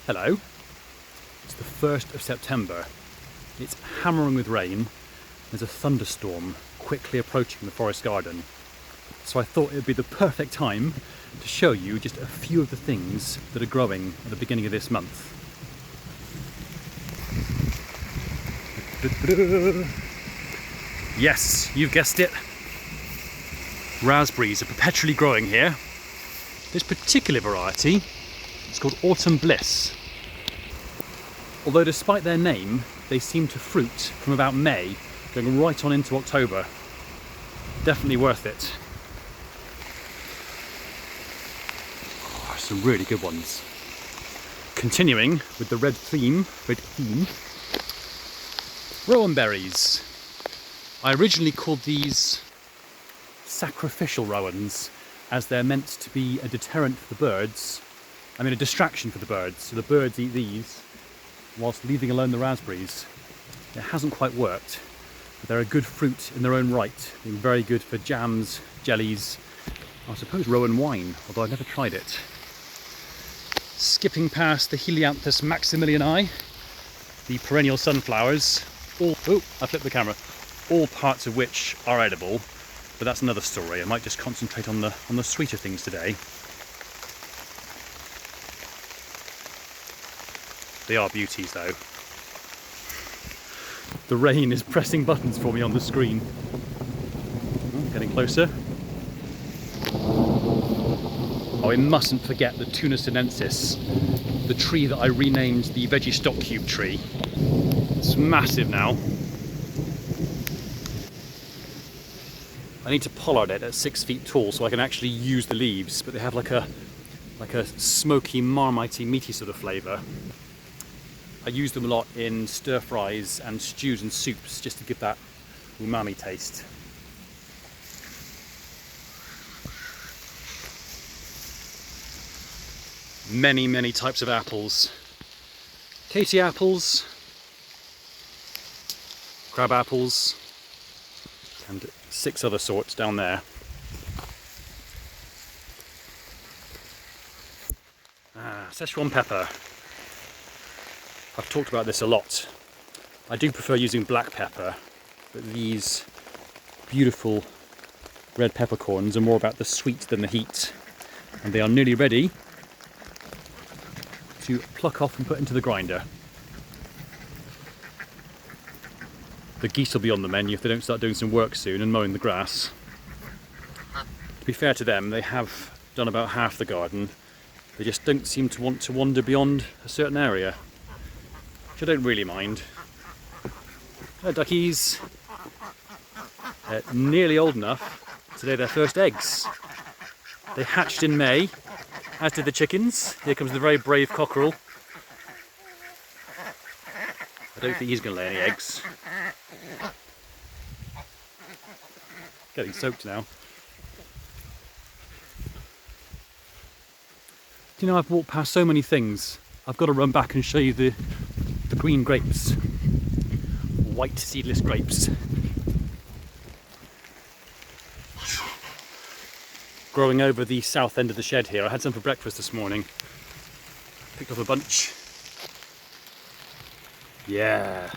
Hello, it's the 1st of September. It's hammering with rain. There's a thunderstorm quickly approaching the forest garden. So I thought it would be the perfect time to show you just a few of the things that are growing at the beginning of this month. Yes, you've guessed it. Raspberries are perpetually growing here. This particular variety is called Autumn Bliss. Although despite their name, they seem to fruit from about May, going right on into October. Definitely worth it. Oh, some really good ones. Continuing with the red theme, rowan berries. I originally called these sacrificial rowans, as they're meant to be a deterrent for the birds. I mean, a distraction for the birds. So the birds eat these whilst leaving alone the raspberries. It hasn't quite worked, but they're a good fruit in their own right, being very good for jams, jellies, I suppose rowan wine, although I've never tried it. Skipping past the Helianthus maximiliani, the perennial sunflowers, I flipped the camera, all parts of which are edible, but that's another story. I might just concentrate on the sweeter things today. They are beauties though. The rain is pressing buttons for me on the screen. Getting closer. Oh, I mustn't forget the Tuna sinensis, the tree that I renamed the veggie stock cube tree. It's massive now. I need to pollard it at 6 feet tall so I can actually use the leaves, but they have like a smoky, marmitey, meaty sort of flavour. I use them a lot in stir fries and stews and soups just to give that umami taste. Many, many types of apples. Katy apples, crab apples, and 6 other sorts down there. Szechuan pepper. I've talked about this a lot. I do prefer using black pepper, but these beautiful red peppercorns are more about the sweet than the heat. And they are nearly ready to pluck off and put into the grinder. The geese will be on the menu if they don't start doing some work soon and mowing the grass. To be fair to them, they have done about half the garden. They just don't seem to want to wander beyond a certain area, which I don't really mind. Hello duckies. They're nearly old enough to lay their first eggs. They hatched in May, as did the chickens. Here comes the very brave cockerel. I don't think he's going to lay any eggs. Getting soaked now. Do you know, I've walked past so many things. I've got to run back and show you the green grapes. White seedless grapes. Growing over the south end of the shed here. I had some for breakfast this morning. Picked up a bunch. Yeah.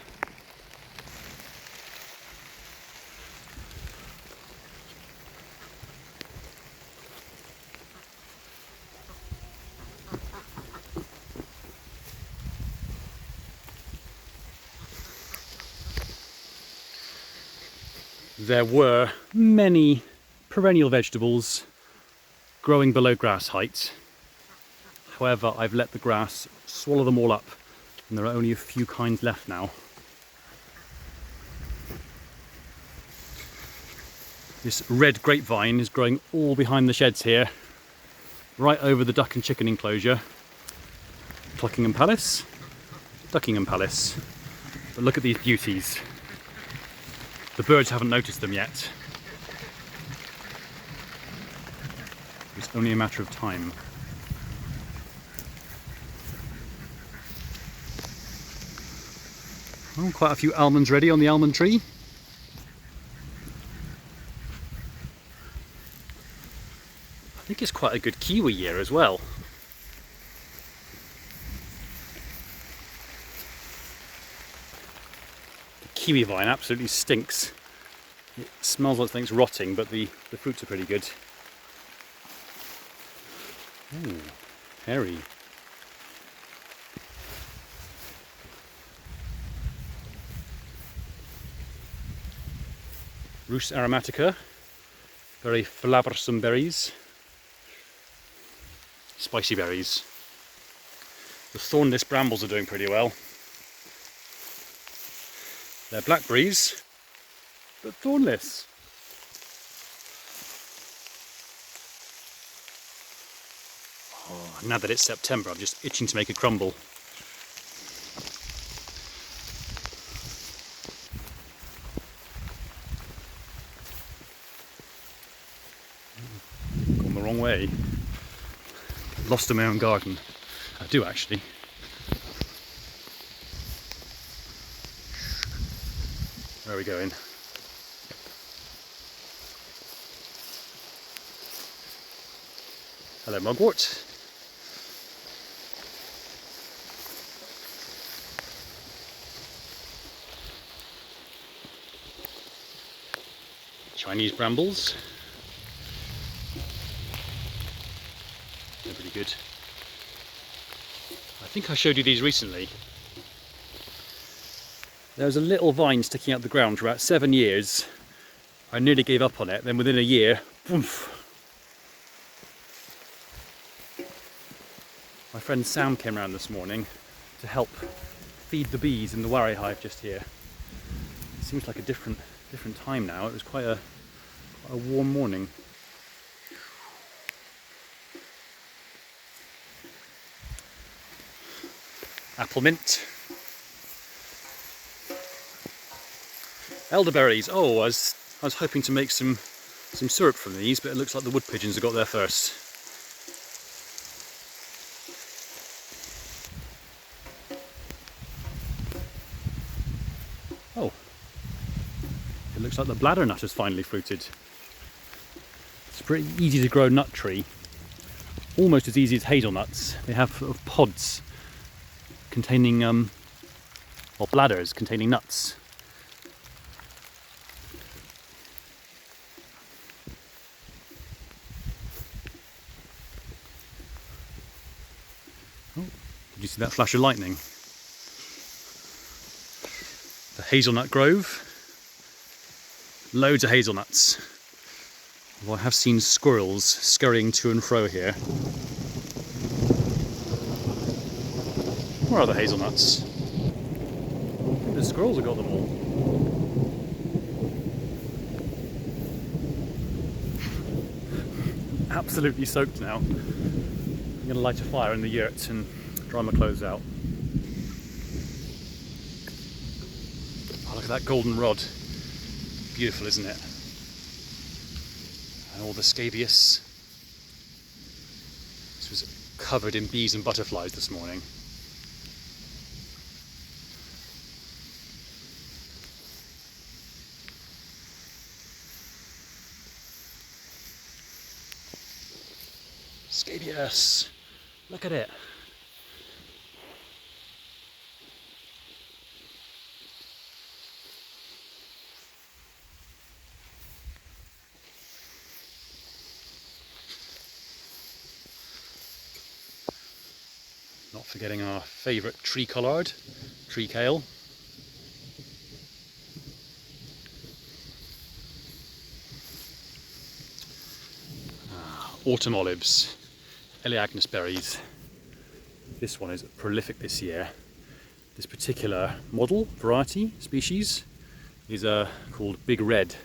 There were many perennial vegetables growing below grass height. However, I've let the grass swallow them all up, and there are only a few kinds left now. This red grapevine is growing all behind the sheds here, right over the duck and chicken enclosure. Cluckingham Palace, Duckingham Palace. But look at these beauties. The birds haven't noticed them yet. It's only a matter of time. Well, quite a few almonds ready on the almond tree. I think it's quite a good kiwi year as well. kiwi vine absolutely stinks. It smells like something's rotting, but the fruits are pretty good. Ooh, hairy. Rus aromatica, very flavorsome berries. Spicy berries. The thornless brambles are doing pretty well. They're blackberries, but thornless. Oh, now that it's September, I'm just itching to make a crumble. Gone the wrong way. Lost in my own garden. I do actually. Where are we going? Hello, mugwort. Chinese brambles. They're pretty good. I think I showed you these recently. There was a little vine sticking out the ground for about 7 years. I nearly gave up on it, then within a year, poof. My friend Sam came around this morning to help feed the bees in the worry hive just here. It seems like a different time now. It was quite a warm morning. Apple mint. Elderberries. Oh, I was hoping to make some syrup from these, but it looks like the wood pigeons have got there first. Oh, it looks like the bladder nut has finally fruited. It's a pretty easy to grow nut tree, almost as easy as hazelnuts. They have sort of pods containing, or bladders containing nuts. Oh, did you see that flash of lightning? The hazelnut grove. Loads of hazelnuts. Well, I have seen squirrels scurrying to and fro here. Where are the hazelnuts? I think the squirrels have got them all. Absolutely soaked now. I'm going to light a fire in the yurt and dry my clothes out. Oh, look at that golden rod. Beautiful, isn't it? And all the scabious. This was covered in bees and butterflies this morning. Scabious! Look at it! Not forgetting our favourite tree collard, tree kale. Autumn olives, Elaeagnus berries. This one is prolific this year. This particular model, variety, species, is called Big Red.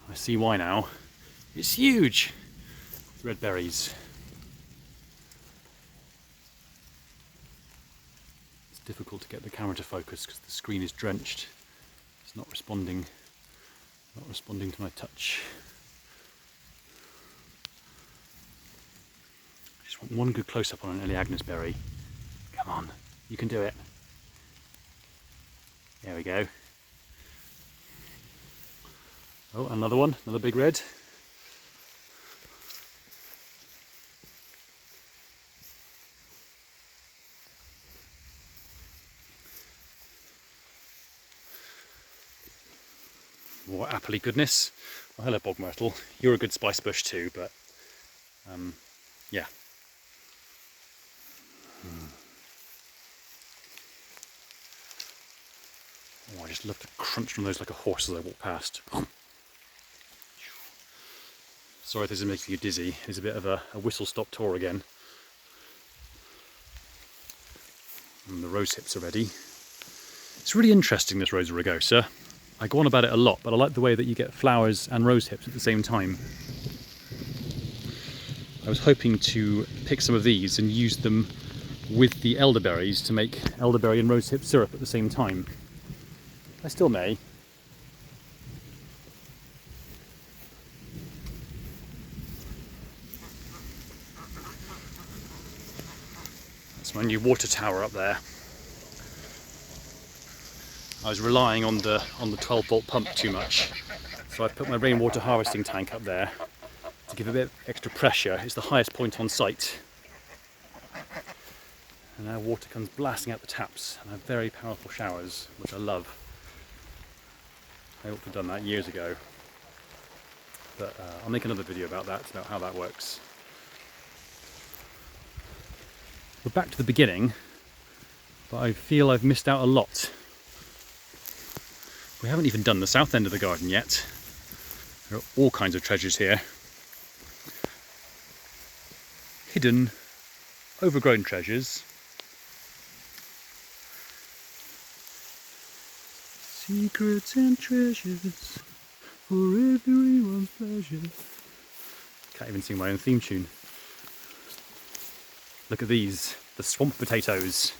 I see why now. It's huge! Red berries. It's difficult to get the camera to focus because the screen is drenched. It's not responding to my touch. Just want one good close-up on an Elaeagnus berry. Come on, you can do it. There we go. Oh, another one, another big red. more appley goodness. Well, hello bog myrtle, you're a good spice bush too, but yeah. Oh, I just love to crunch on those like a horse as I walk past. Sorry if this is making you dizzy, it's a bit of a whistle-stop tour again. And the rose hips are ready. It's really interesting, this Rosa rugosa. I go on about it a lot, but I like the way that you get flowers and rose hips at the same time. I was hoping to pick some of these and use them with the elderberries to make elderberry and rose hip syrup at the same time. I still may. That's my new water tower up there. I was relying on the 12-volt pump too much, so I put my rainwater harvesting tank up there to give a bit of extra pressure. It's the highest point on site. And now water comes blasting out the taps and I have very powerful showers, which I love. I ought to have done that years ago, but I'll make another video about that, about how that works. We're back to the beginning, but I feel I've missed out a lot. We haven't even done the south end of the garden yet. There are all kinds of treasures here. Hidden, overgrown treasures. Secrets and treasures for everyone's pleasure. Can't even sing my own theme tune. Look at these, the swamp potatoes,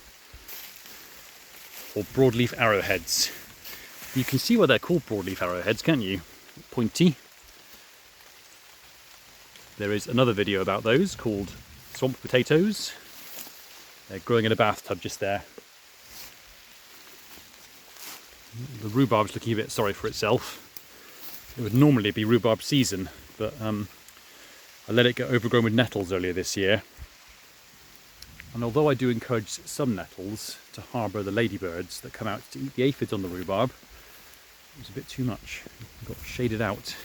or broadleaf arrowheads. You can see why they're called broadleaf arrowheads, can't you? Pointy. There is another video about those called swamp potatoes. They're growing in a bathtub just there. The rhubarb's looking a bit sorry for itself. It would normally be rhubarb season, but I let it get overgrown with nettles earlier this year. And although I do encourage some nettles to harbour the ladybirds that come out to eat the aphids on the rhubarb, it was a bit too much. I got shaded out.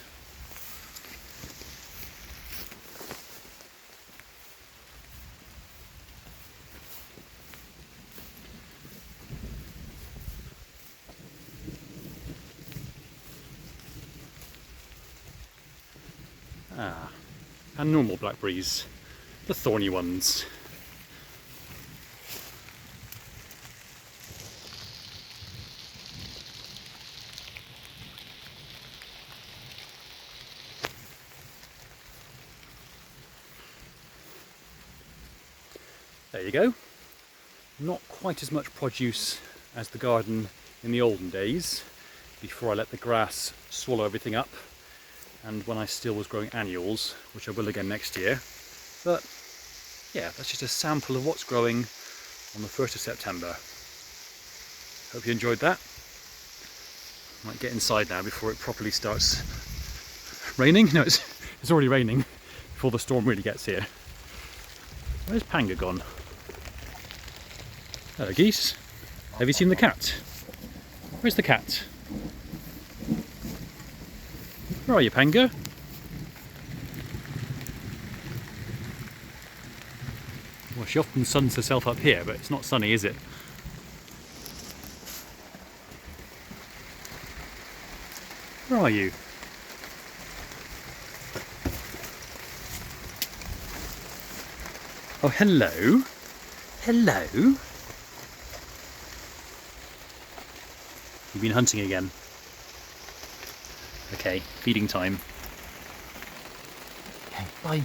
Ah, and normal blackberries, the thorny ones. There you go. Not quite as much produce as the garden in the olden days, before I let the grass swallow everything up, and when I still was growing annuals, which I will again next year. But yeah, that's just a sample of what's growing on the 1st of September. Hope you enjoyed that. Might get inside now before it properly starts raining. No, it's already raining before the storm really gets here. Where's Panga gone? Hello geese. Have you seen the cat? Where's the cat? Where are you, Panga? Well, she often suns herself up here, but it's not sunny, is it? Where are you? Oh, hello. Hello. You've been hunting again. Okay, feeding time. Okay, bye.